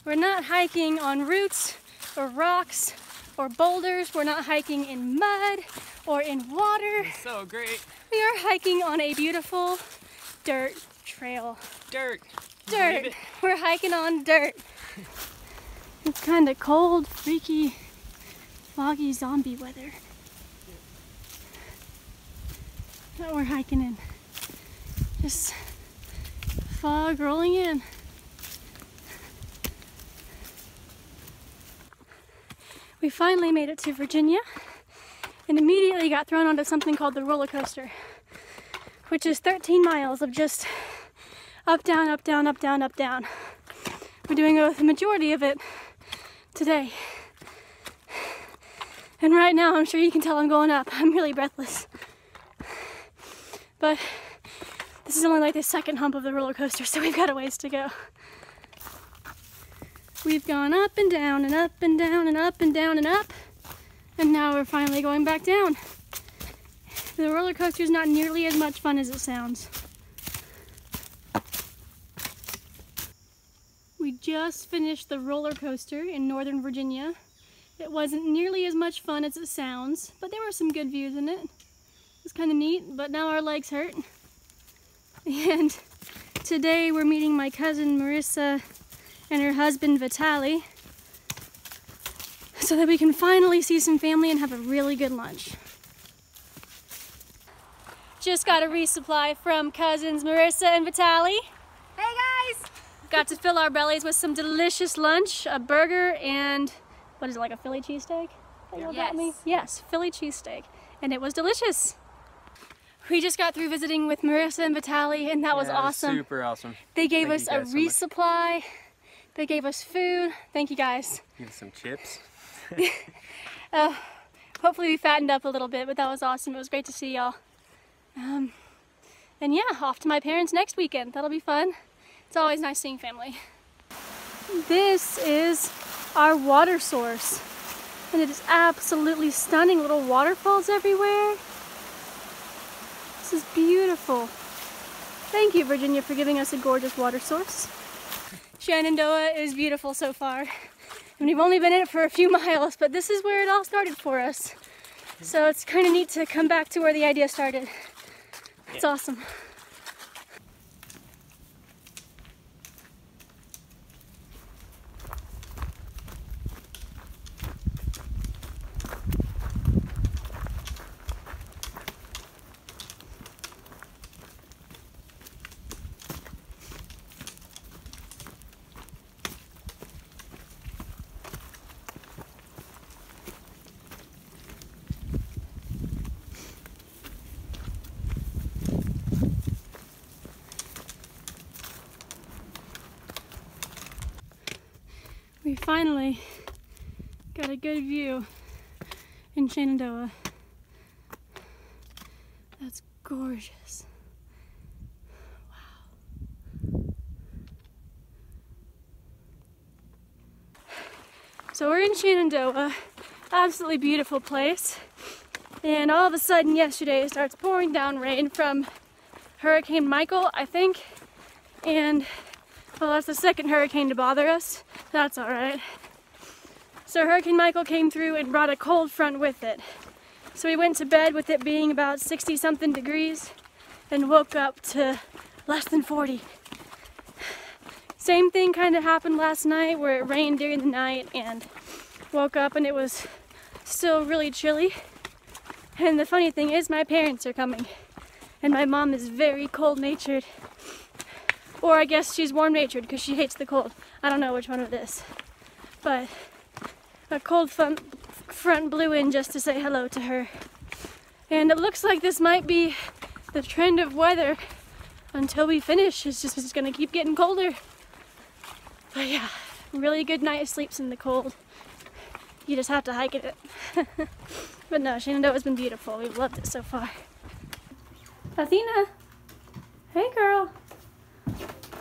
We're not hiking on roots or rocks or boulders. We're not hiking in mud or in water. It's so great. We are hiking on a beautiful dirt trail. Dirt. Dirt. We're hiking on dirt. It's kind of cold, freaky, foggy zombie weather that we're hiking in. Just fog rolling in. We finally made it to Virginia and immediately got thrown onto something called the roller coaster, which is 13 miles of just up, down, up, down, up, down, up, down. We're doing the majority of it today. And right now, I'm sure you can tell I'm going up. I'm really breathless. But this is only like the second hump of the roller coaster, so we've got a ways to go. We've gone up and down and up and down and up and down and up, and now we're finally going back down. The roller coaster is not nearly as much fun as it sounds. We just finished the roller coaster in Northern Virginia. It wasn't nearly as much fun as it sounds, but there were some good views in it. It was kind of neat, but now our legs hurt. And today we're meeting my cousin Marissa and her husband Vitaly so that we can finally see some family and have a really good lunch. Just got a resupply from cousins Marissa and Vitaly. Hey guys! Got to fill our bellies with some delicious lunch, a burger and, what is it, like a Philly cheesesteak? Yes. Yes, Philly cheesesteak. And it was delicious. We just got through visiting with Marissa and Vitaly, and that was awesome. Super awesome. They gave us a so much. resupply. They gave us food. Thank you guys. Get some chips. Hopefully we fattened up a little bit, but that was awesome. It was great to see y'all. And yeah, off to my parents next weekend. That'll be fun. It's always nice seeing family. This is our water source, and it is absolutely stunning. Little waterfalls everywhere. This is beautiful. Thank you, Virginia, for giving us a gorgeous water source. Shenandoah is beautiful so far. And we've only been in it for a few miles, but this is where it all started for us. So it's kind of neat to come back to where the idea started. It's awesome. We finally got a good view in Shenandoah. That's gorgeous. Wow. So we're in Shenandoah, absolutely beautiful place. And all of a sudden yesterday it starts pouring down rain from Hurricane Michael, I think. And well, that's the second hurricane to bother us. That's all right. So Hurricane Michael came through and brought a cold front with it. So we went to bed with it being about 60-something degrees and woke up to less than 40. Same thing kind of happened last night where it rained during the night and woke up and it was still really chilly. And the funny thing is my parents are coming and my mom is very cold-natured. Or I guess she's warm-natured because she hates the cold. I don't know which one it is. But a cold front blew in just to say hello to her. And it looks like this might be the trend of weather until we finish. It's gonna keep getting colder. But yeah, really good night's sleeps in the cold. You just have to hike it. But no, Shenandoah's been beautiful. We've loved it so far. Athena! Hey girl!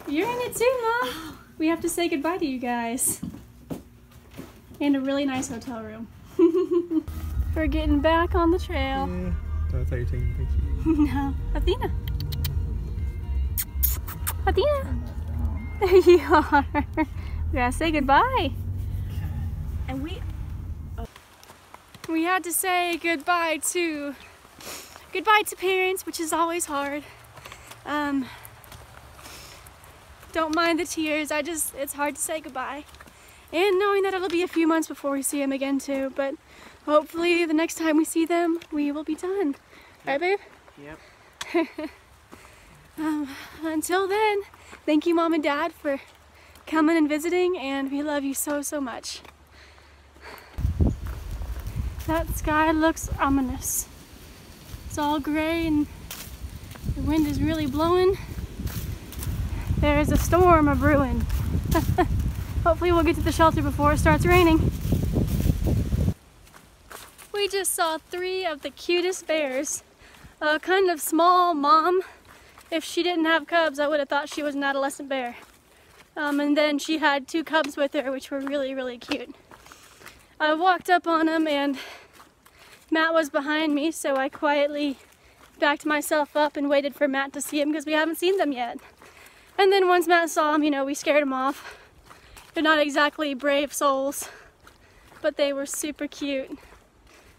You're in it too, Mom! We have to say goodbye to you guys. And a really nice hotel room. We're getting back on the trail. Yeah. Oh, I thought you were taking pictures. No. Athena! Athena! There you are! We gotta say goodbye. And We had to say goodbye to parents, which is always hard. Don't mind the tears. It's hard to say goodbye. And knowing that it'll be a few months before we see them again too, but hopefully the next time we see them, we will be done. Right, babe? Yep. Until then, thank you, Mom and Dad, for coming and visiting, and we love you so, so much. That sky looks ominous. It's all gray and the wind is really blowing. There is a storm a brewing. Hopefully we'll get to the shelter before it starts raining. We just saw 3 of the cutest bears. A kind of small mom. If she didn't have cubs, I would have thought she was an adolescent bear. And then she had 2 cubs with her, which were really, really cute. I walked up on them and Matt was behind me, so I quietly backed myself up and waited for Matt to see him because we haven't seen them yet. And then once Matt saw him, you know, we scared him off. They're not exactly brave souls, but they were super cute.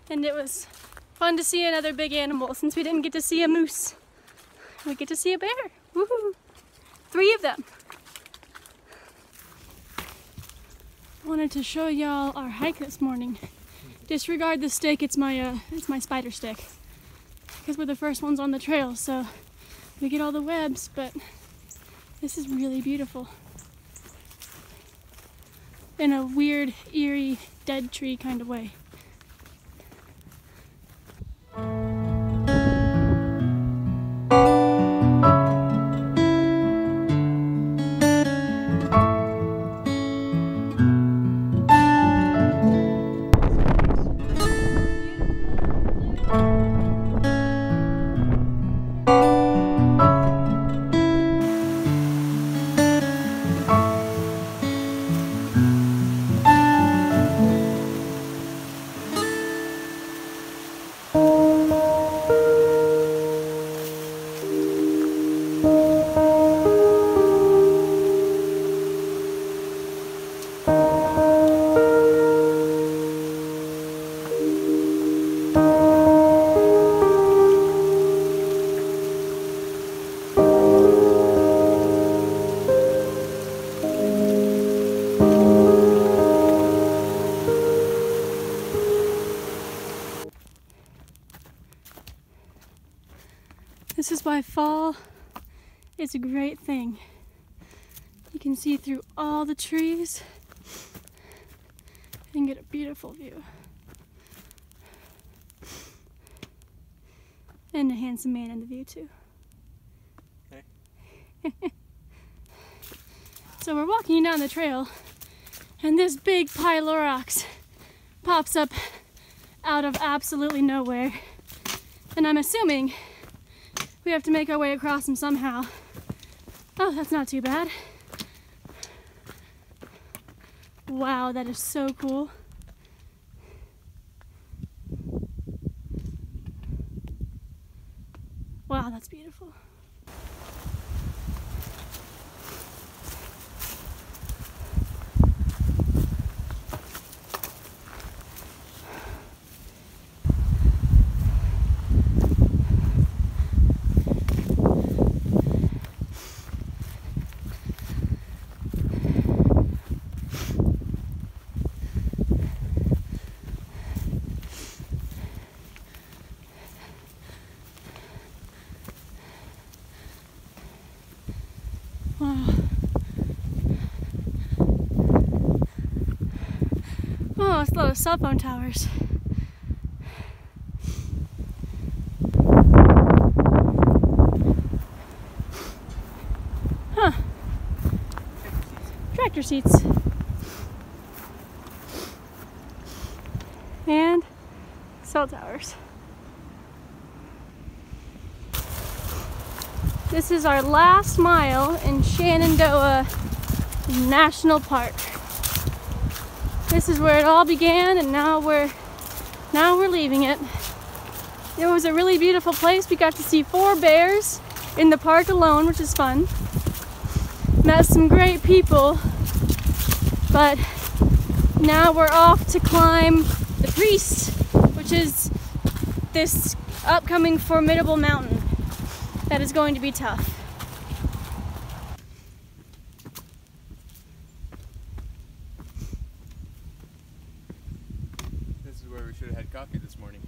And it was fun to see another big animal since we didn't get to see a moose. We get to see a bear. Woohoo! 3 of them. Wanted to show y'all our hike this morning. Disregard the stick, it's my spider stick. Because we're the first ones on the trail, so we get all the webs, but this is really beautiful. In a weird, eerie, dead tree kind of way. This is why fall is a great thing. You can see through all the trees and get a beautiful view. And a handsome man in the view too. Okay. So we're walking down the trail and this big pile of rocks pops up out of absolutely nowhere. And I'm assuming we have to make our way across them somehow. Oh, that's not too bad. Wow, that is so cool. Wow, that's beautiful. Wow. Oh, it's a lot of cell phone towers. Huh. Tractor seats. And cell towers. This is our last mile in Shenandoah National Park. This is where it all began, and now we're leaving it. It was a really beautiful place. We got to see 4 bears in the park alone, which is fun. Met some great people, But now we're off to climb the Priest, which is this upcoming formidable mountain that is going to be tough. This is where we should have had coffee this morning.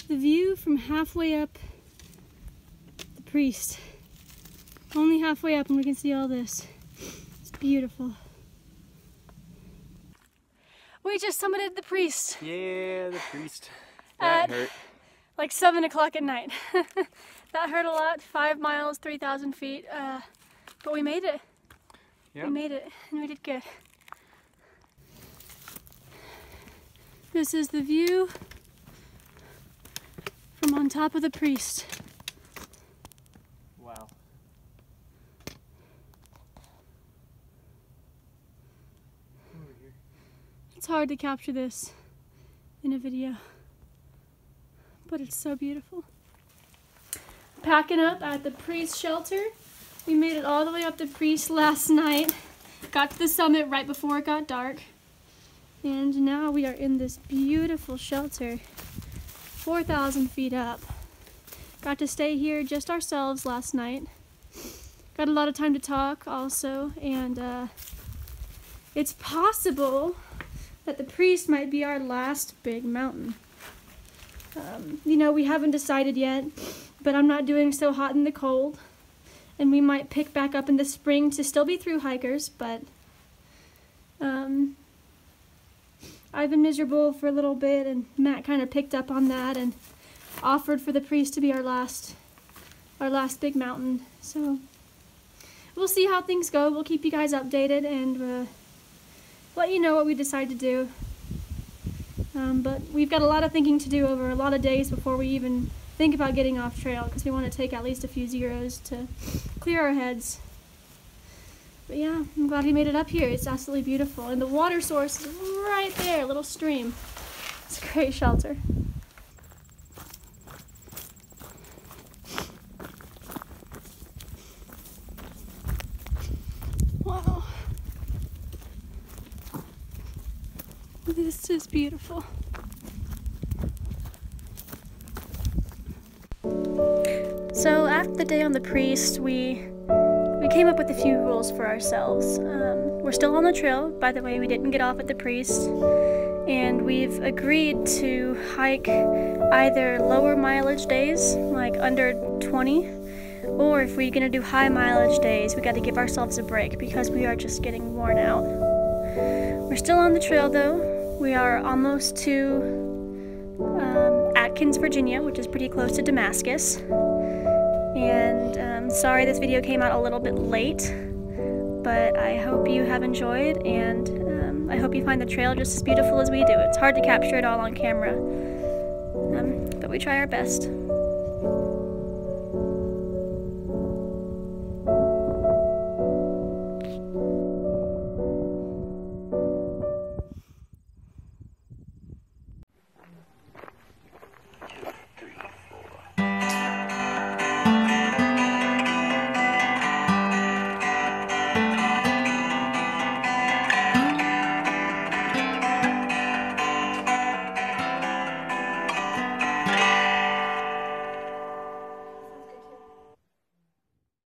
The view from halfway up the Priest. Only halfway up and we can see all this. It's beautiful. We just summited the Priest. Yeah, the Priest. That hurt. Like 7 o'clock at night. That hurt a lot. 5 miles, 3,000 feet. But we made it. Yep. We made it and we did good. This is the view from on top of the Priest. Wow. Over here. It's hard to capture this in a video, but it's so beautiful. Packing up at the Priest shelter. We made it all the way up the Priest last night. Got to the summit right before it got dark. And now we are in this beautiful shelter. 4,000 feet up. Got to stay here just ourselves last night. Got a lot of time to talk also, and it's possible that the Priest might be our last big mountain. You know, we haven't decided yet, but I'm not doing so hot in the cold, and we might pick back up in the spring to still be through hikers, but I've been miserable for a little bit, and Matt kind of picked up on that and offered for the Priest to be our last big mountain. So we'll see how things go. We'll keep you guys updated and let you know what we decide to do. But we've got a lot of thinking to do over a lot of days before we even think about getting off trail, because we want to take at least a few zeros to clear our heads. But yeah, I'm glad we made it up here. It's absolutely beautiful. And the water source is right there, a little stream. It's a great shelter. Wow. This is beautiful. So after the day on the Priest, we came up with a few rules for ourselves. We're still on the trail, by the way. We didn't get off at the Priest, and we've agreed to hike either lower mileage days, like under 20, or if we're gonna do high mileage days, we got to give ourselves a break because we are just getting worn out. We're still on the trail though. We are almost to Atkins, Virginia, which is pretty close to Damascus. And sorry this video came out a little bit late, but I hope you have enjoyed, and I hope you find the trail just as beautiful as we do. It's hard to capture it all on camera, but we try our best.